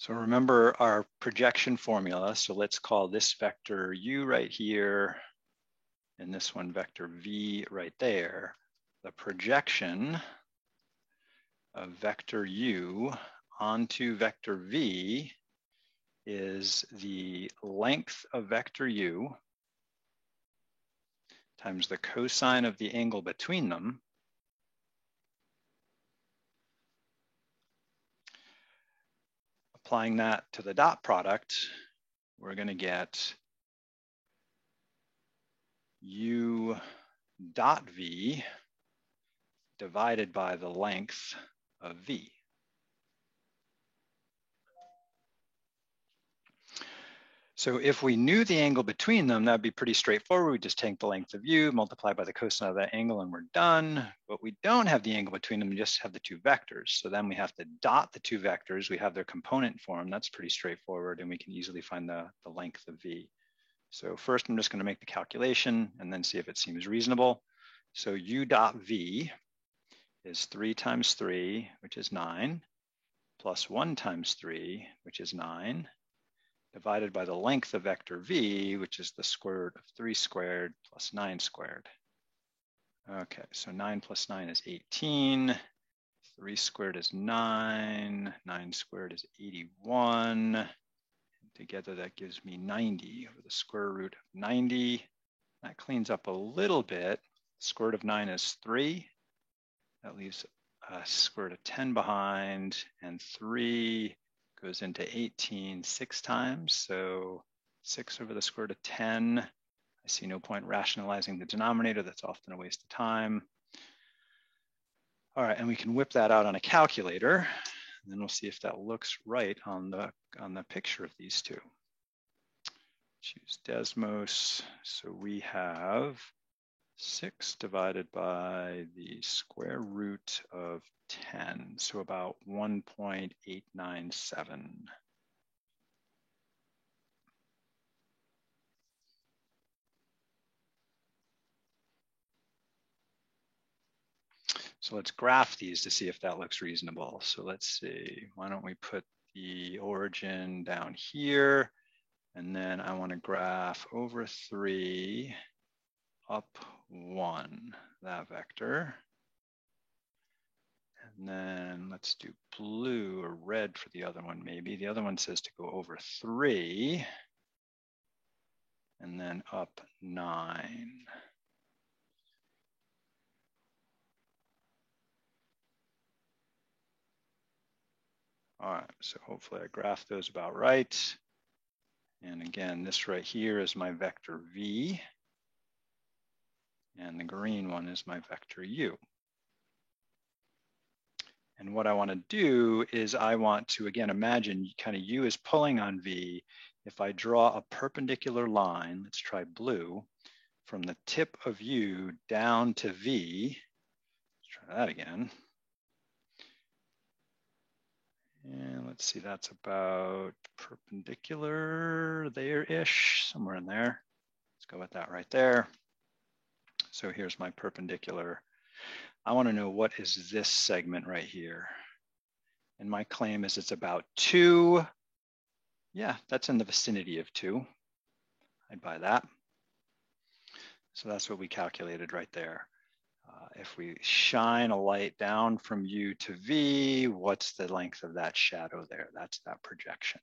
So remember our projection formula. So let's call this vector u right here, and this one vector v right there. The projection of vector u onto vector v is the length of vector u times the cosine of the angle between them applying that to the dot product, we're going to get u dot v divided by the length of v. So if we knew the angle between them, that'd be pretty straightforward. We just take the length of u, multiply by the cosine of that angle, and we're done. But we don't have the angle between them, we just have the two vectors. So then we have to dot the two vectors. We have their component form. That's pretty straightforward, and we can easily find the length of v. So first, I'm just going to make the calculation and then see if it seems reasonable. So u dot v is 3 times 3, which is 9, plus 1 times 3, which is 9, divided by the length of vector v, which is the square root of 3 squared plus 9 squared. Okay, so 9 plus 9 is 18. 3 squared is 9. 9 squared is 81. And together that gives me 90 over the square root of 90. That cleans up a little bit. Square root of 9 is 3. That leaves a square root of 10 behind, and 3 goes into 18 6 times, so 6 over the square root of 10. I see no point rationalizing the denominator. That's often a waste of time. All right, and we can whip that out on a calculator, and then we'll see if that looks right on the picture of these two. Choose Desmos. So we have 6 divided by the square root of 10, so about 1.897. So let's graph these to see if that looks reasonable. So let's see, why don't we put the origin down here, and then I want to graph over 3, up 1, that vector. And then let's do blue or red for the other one maybe. The other one says to go over 3 and then up 9. All right, so hopefully I graphed those about right. And again, this right here is my vector v, and the green one is my vector u. And what I want to do is I want to, again, imagine kind of u is pulling on v. If I draw a perpendicular line, let's try blue, from the tip of u down to v, let's try that again. And let's see, that's about perpendicular there-ish, somewhere in there. Let's go with that right there. So here's my perpendicular. I want to know what is this segment right here. And my claim is it's about 2. Yeah, that's in the vicinity of 2. I'd buy that. So that's what we calculated right there. If we shine a light down from u to v, what's the length of that shadow there? That's that projection.